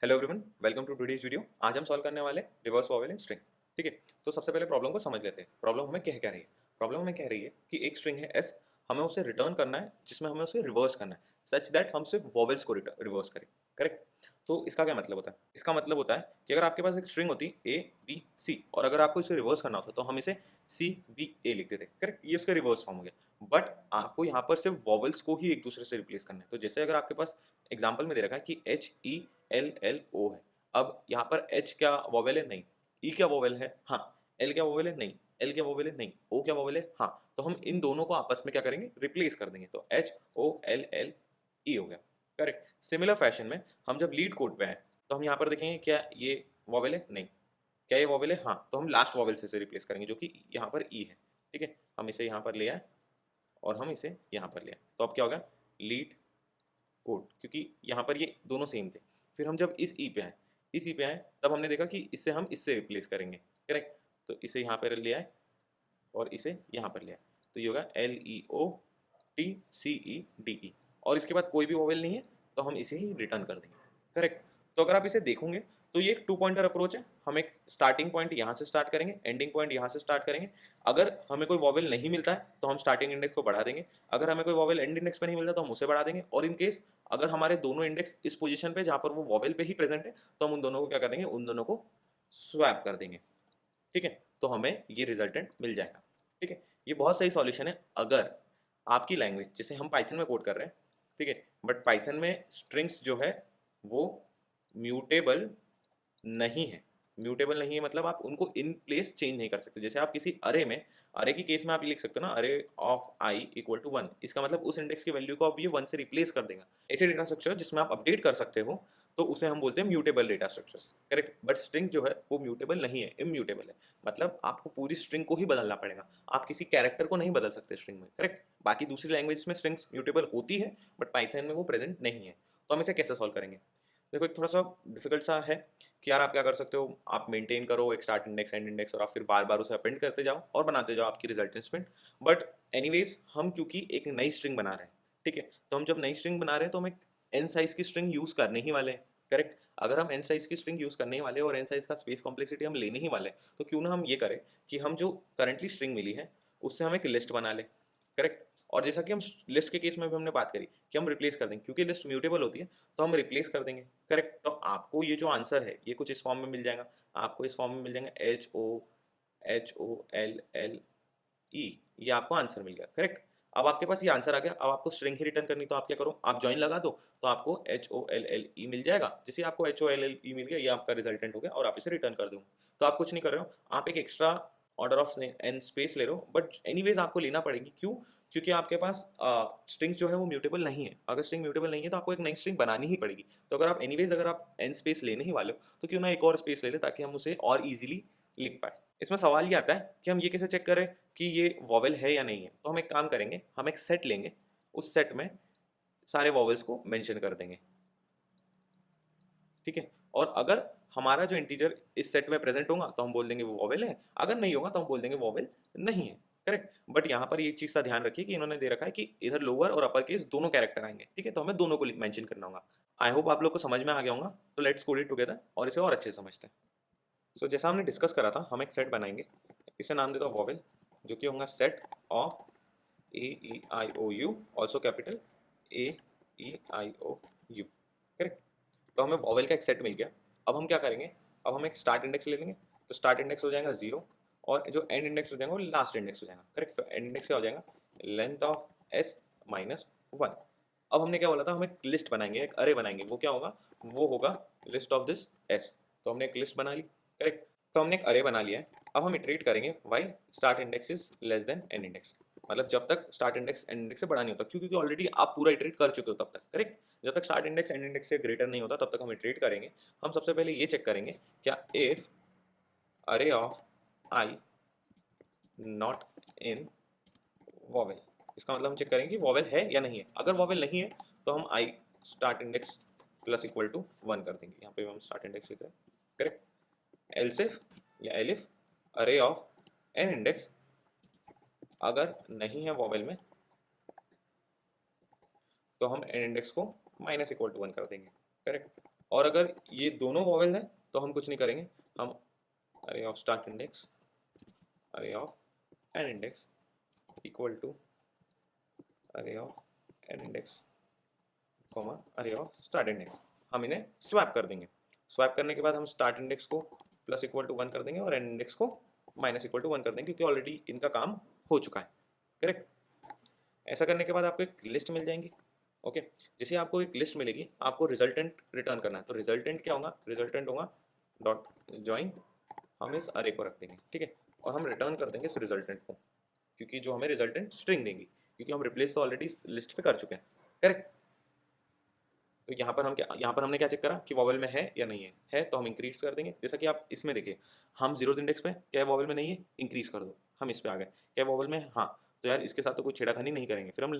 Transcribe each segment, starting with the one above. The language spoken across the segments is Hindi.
Hello everyone, welcome to today's video. आज हम सॉल्व करने वाले रिवर्स वॉवेल इन स्ट्रिंग। ठीक है, तो सबसे पहले प्रॉब्लम को समझ लेते हैं। प्रॉब्लम हमें कह रही है? प्रॉब्लम हमें कह रही है कि एक स्ट्रिंग है एस, हमें उसे रिटर्न करना है जिसमें हमें उसे रिवर्स करना है सच दैट हम सिर्फ वॉवेल्स को रिवर्स करें। करेक्ट। तो इसका क्या मतलब होता है? इसका मतलब होता है कि अगर आपके पास एक स्ट्रिंग होती ए बी सी और अगर आपको इसे रिवर्स करना होता तो हम इसे सी बी ए लिखते थे। करेक्ट, ये उसका रिवर्स फॉर्म हो गया। बट आपको यहाँ पर सिर्फ वॉवेल्स को ही एक दूसरे से रिप्लेस करना है। तो जैसे अगर आपके पास एग्जाम्पल में दे रखा है कि H E L L O है। अब यहाँ पर H क्या वोवेल है? नहीं। E क्या वोवेल है? हाँ। L क्या वोवेल है? नहीं। L क्या वोवेल है? नहीं। O क्या वोवेल है? हाँ। तो हम इन दोनों को आपस में क्या करेंगे? रिप्लेस कर देंगे। तो H O L L E हो गया। करेक्ट। सिमिलर फैशन में हम जब लीड कोड पे हैं तो हम यहाँ पर देखेंगे क्या ये वोवेल है? नहीं। क्या ये वोवेल है? हाँ। तो हम लास्ट वोवेल से रिप्लेस करेंगे जो कि यहाँ पर E है। ठीक है, हम इसे यहाँ पर ले आए और हम इसे यहाँ पर ले आए। तो अब क्या होगा? लीड कोड, क्योंकि यहाँ पर ये दोनों सेम थे। फिर हम जब इस ई पे आए, इस ई पे आए तब हमने देखा कि इससे हम इससे रिप्लेस करेंगे। करेक्ट। तो इसे यहाँ पर ले आए और इसे यहाँ पर ले आए। तो ये होगा L E O T C E D E और इसके बाद कोई भी वोवेल नहीं है तो हम इसे ही रिटर्न कर देंगे। करेक्ट। तो अगर आप इसे देखोगे तो ये एक टू पॉइंटर अप्रोच है। हम एक स्टार्टिंग पॉइंट यहाँ से स्टार्ट करेंगे, एंडिंग पॉइंट यहाँ से स्टार्ट करेंगे। अगर हमें कोई वॉवेल नहीं मिलता है तो हम स्टार्टिंग इंडेक्स को बढ़ा देंगे। अगर हमें कोई वॉवेल एंड इंडेक्स पे नहीं मिलता तो हम उसे बढ़ा देंगे। और इन केस अगर हमारे दोनों इंडेक्स इस पोजीशन पे जहाँ पर वो वॉवेल पे ही प्रेजेंट है तो हम उन दोनों को क्या कर देंगे? उन दोनों को स्वैप कर देंगे। ठीक है, तो हमें ये रिजल्टेंट मिल जाएगा। ठीक है, ये बहुत सही सॉल्यूशन है अगर आपकी लैंग्वेज, जैसे हम पाइथन में कोड कर रहे हैं, ठीक है, बट पाइथन में स्ट्रिंग्स जो है वो म्यूटेबल नहीं है। म्यूटेबल नहीं है मतलब आप उनको इन प्लेस चेंज नहीं कर सकते। जैसे आप किसी अरे में, अरे की केस में आप ये लिख सकते हो ना, अरे ऑफ आई इक्वल टू 1। इसका मतलब उस इंडेक्स की वैल्यू को अब ये 1 से रिप्लेस कर देगा। ऐसे डेटा स्ट्रक्चर जिसमें आप अपडेट कर सकते हो तो उसे हम बोलते हैं mutable data structures. Correct. But string जो है वो म्यूटेबल नहीं है, इम्यूटेबल है। मतलब आपको पूरी स्ट्रिंग को ही बदलना पड़ेगा, आप किसी कैरेक्टर को नहीं बदल सकते स्ट्रिंग में। करेक्ट। बाकी दूसरी लैंग्वेज में स्ट्रिंग्स म्यूटेबल होती है बट पाइथन में वो प्रेजेंट नहीं है। तो हम इसे कैसे सॉल्व करेंगे? देखो, एक थोड़ा सा डिफिकल्ट सा है कि यार आप क्या कर सकते हो, आप मेंटेन करो एक स्टार्ट इंडेक्स एंड इंडेक्स और आप फिर बार बार उसे अपेंड करते जाओ और बनाते जाओ आपकी रिजल्टेंट स्ट्रिंग। बट एनीवेज हम क्योंकि एक नई स्ट्रिंग बना रहे हैं, ठीक है, तो हम जब नई स्ट्रिंग बना रहे हैं तो हम एक एन साइज की स्ट्रिंग यूज करने ही वाले हैं। करेक्ट। अगर हम एन साइज की स्ट्रिंग यूज करने ही वाले और एन साइज का स्पेस कॉम्प्लेक्सिटी हम लेने ही वाले तो क्यों ना हम ये करें कि हम जो करंटली स्ट्रिंग मिली है उससे हम एक लिस्ट बना लें। करेक्ट। और जैसा कि हम लिस्ट के केस में भी हमने बात करी कि हम रिप्लेस कर देंगे, क्योंकि लिस्ट म्यूटेबल होती है तो हम रिप्लेस कर देंगे। करेक्ट। तो आपको ये जो आंसर है ये कुछ इस फॉर्म में मिल जाएगा। आपको इस फॉर्म में मिल जाएगा H O L L E, ये आपको आंसर मिल गया। करेक्ट। अब आपके पास ये आंसर आ गया। अब आपको स्ट्रिंग ही रिटर्न करनी, तो आप क्या करो, आप ज्वाइन लगा दो तो आपको H O L L E मिल जाएगा। जैसे आपको H O L L E मिल गया, ये आपका रिजल्टेंट हो गया और आप इसे रिटर्न कर दो। तो आप कुछ नहीं कर रहे हो, आप एक extra order of N space ले रहे हो, बट एनीवेज आपको लेना पड़ेगी। क्यों? क्योंकि आपके पास स्ट्रिंग जो है वो म्यूटेबल नहीं है। अगर स्ट्रिंग म्यूटेबल नहीं है तो आपको एक नई स्ट्रिंग बनानी ही पड़ेगी। तो अगर आप एनीवेज अगर आप एन स्पेस लेने ही वाले हो तो क्यों ना एक और स्पेस ले ले ताकि हम उसे और इजीली लिख पाए। इसमें सवाल ये आता है कि हम ये कैसे चेक करें कि ये वॉवेल है या नहीं है। तो हम एक काम करेंगे, हम एक सेट लेंगे, उस सेट में सारे वॉवेल्स को मेंशन कर देंगे। ठीक है। और अगर हमारा जो इंटीजर इस सेट में प्रेजेंट होगा तो हम बोल देंगे वो वॉवेल है, अगर नहीं होगा तो हम बोल देंगे वॉवेल नहीं है। करेक्ट। बट यहाँ पर ये चीज़ का ध्यान रखिए कि इन्होंने दे रखा है कि इधर लोअर और अपर केस दोनों कैरेक्टर आएंगे। ठीक है, तो हमें दोनों को मेंशन करना होगा। आई होप आप लोग को समझ में आ गया होगा। तो लेट्स कोड इट टुगेदर और इसे और अच्छे से समझते हैं। सो जैसा हमने डिस्कस करा था, हम एक सेट बनाएंगे, इसे नाम देता हूँ वॉवेल, जो कि होगा set of A E I O U, also capital A E I O U. Correct. तो हमें वॉवेल का एक सेट मिल गया। अब हम क्या करेंगे, अब हम एक स्टार्ट इंडेक्स ले लेंगे। तो स्टार्ट इंडेक्स हो जाएगा 0 और जो एंड इंडेक्स हो जाएगा वो लास्ट इंडेक्स हो जाएगा। करेक्ट। तो एंड इंडेक्स क्या हो जाएगा? Length of S minus 1। अब हमने क्या बोला था, हम एक लिस्ट बनाएंगे, एक अरे बनाएंगे। वो क्या होगा? वो होगा लिस्ट ऑफ दिस एस। तो हमने एक लिस्ट बना ली। करेक्ट। तो हमने एक अरे बना लिया है। अब हम इटरेट करेंगे while start index is less than and index. मतलब जब तक स्टार्ट इंडेक्स एंड इंडेक्स से बड़ा नहीं होता, क्योंकि ऑलरेडी आप पूरा इटरेट कर चुके हो तब तक। करेक्ट। जब तक स्टार्ट इंडेक्स एंड इंडेक्स से ग्रेटर नहीं होता तब तक हम इटरेट करेंगे। हम सबसे पहले ये चेक करेंगे क्या इफ अरे of I not in vowel. इसका मतलब हम चेक करेंगे कि वॉवेल है या नहीं है। अगर वॉवेल नहीं है तो हम I start index plus equal to 1 कर देंगे। यहाँ पे हम स्टार्ट इंडेक्स लिख रहे हैं। करेक्ट। एल्सिफ या एलिफ अरे ऑफ एन इंडेक्स अगर नहीं है वॉवेल में तो हम एन इंडेक्स को माइनस इक्वल टू 1 कर देंगे। करेक्ट। और अगर ये दोनों वॉवेल हैं तो हम कुछ नहीं करेंगे, हम array of start index array of end index equal to array of end index comma array of start index, हम इन्हें स्वैप कर देंगे। स्वैप करने के बाद हम स्टार्ट इंडेक्स को प्लस इक्वल टू 1 कर देंगे और एंड इंडेक्स को माइनस इक्वल टू 1 कर देंगे, क्योंकि ऑलरेडी इनका काम हो चुका है। करेक्ट। ऐसा करने के बाद आपको एक लिस्ट मिल जाएंगी। ओके, जैसे आपको एक लिस्ट मिलेगी, आपको रिजल्टेंट रिटर्न करना है। तो रिजल्टेंट क्या होगा? रिजल्टेंट होगा डॉट जॉइन, हम इस अरे को रख देंगे, ठीक है, और हम रिटर्न कर देंगे इस रिजल्टेंट को, क्योंकि जो हमें रिजल्टेंट स्ट्रिंग देंगी, क्योंकि हम रिप्लेस तो ऑलरेडी लिस्ट पे कर चुके हैं। करेक्ट। तो यहाँ पर हम क्या, यहाँ पर हमने क्या चेक करा कि वॉवेल में है या नहीं है तो हम इंक्रीज कर देंगे। जैसा कि आप इसमें देखिए, हम जीरो इंडेक्स पे क्या वॉवेल में नहीं है, इंक्रीज कर दो, हम इस पे आ गए, क्या वॉवेल में है, हाँ, तो यार इसके साथ तो कोई छेड़ाखानी नहीं करेंगे। फिर हम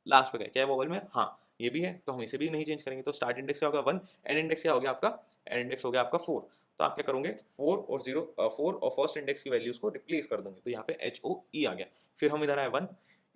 लास्ट पे गए, क्या वॉवेल में, हाँ ये भी है, तो हम इसे भी नहीं चेंज करेंगे। तो स्टार्ट इंडेक्स क्या होगा 1, एंड इंडेक्स क्या हो गया आपका, एंड इंडेक्स हो गया आपका 4। तो आप क्या करोगे, 4 और 0 4 और फर्स्ट इंडेक्स की वैल्यूज को रिप्लेस कर दोगे, तो यहाँ पे HOE आ गया। फिर हम इधर आए 1,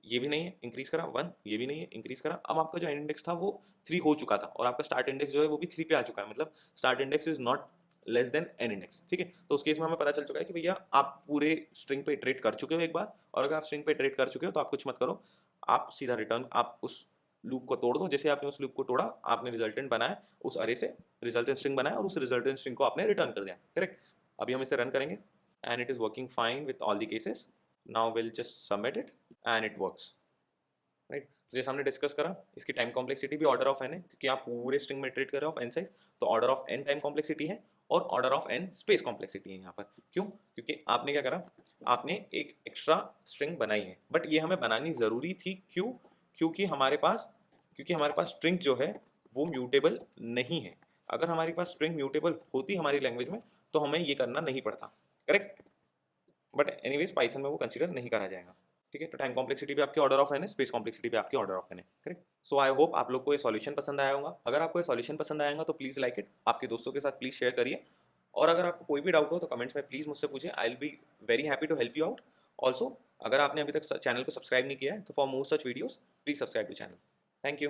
ये भी नहीं है, इंक्रीज करा 1, ये भी नहीं है, इंक्रीज करा। अब आपका जो एंड इंडेक्स था वो 3 हो चुका था और आपका स्टार्ट इंडेक्स जो है वो भी 3 पे आ चुका है, मतलब start index is not less than end index, ठीक है। तो उस केस में हमें पता चल चुका है कि भैया आप पूरे स्ट्रिंग पे इटरेट कर चुके हो एक बार, और अगर आप स्ट्रिंग पे इटरेट कर चुके हो तो आप कुछ मत करो, आप सीधा रिटर्न, आप उस लूप को तोड़ दो। जैसे आपने उस लूप को तोड़ा, आपने रिजल्टेंट बनाया, उस अरे से रिजल्टेंट स्ट्रिंग बनाया और उस रिजल्टेंट स्ट्रिंग को आपने रिटर्न कर दिया। करेक्ट। अभी हम इसे रन करेंगे and it is working fine with all the cases. Now will just submit it and it works, right. तो जैसे हमने डिस्कस करा, इसकी टाइम कॉम्प्लेक्सिटी भी ऑर्डर ऑफ एन है, क्योंकि आप पूरे स्ट्रिंग में इटरेट कर रहे हो ऑफ एन साइज, तो order of N time complexity है और order of N space complexity है यहाँ पर। क्यों? क्योंकि आपने क्या करा, आपने एक एक्स्ट्रा स्ट्रिंग बनाई है, बट ये हमें बनानी ज़रूरी थी। क्यों? क्योंकि हमारे पास स्ट्रिंग जो है वो म्यूटेबल नहीं है। अगर हमारे पास स्ट्रिंग म्यूटेबल होती हमारी लैंग्वेज में तो हमें ये करना नहीं पड़ता। करेक्ट। बट एनीवेज पाइथन में वो कंसीडर नहीं करा जाएगा, ठीक है। तो टाइम कॉम्प्लेक्सिटी भी आपकी ऑर्डर ऑफ एन है, स्पेस कॉम्प्लेक्सिटी भी आपकी ऑर्डर ऑफ एन है। करेक्ट। सो आई होप आप लोग को ये सॉल्यूशन पसंद आया होगा। अगर आपको ये सॉल्यूशन पसंद आएगा तो प्लीज़ लाइक इट, आपके दोस्तों के साथ प्लीज़ शेयर करिए, और अगर आपको कोई भी डाउट हो तो कमेंट्स में प्लीज़ मुझसे पूछिए, I will be very happy to help you out. Also अगर आपने अभी तक चैनल को सब्सक्राइब नहीं किया है तो for more such videos please subscribe to channel. Thank you.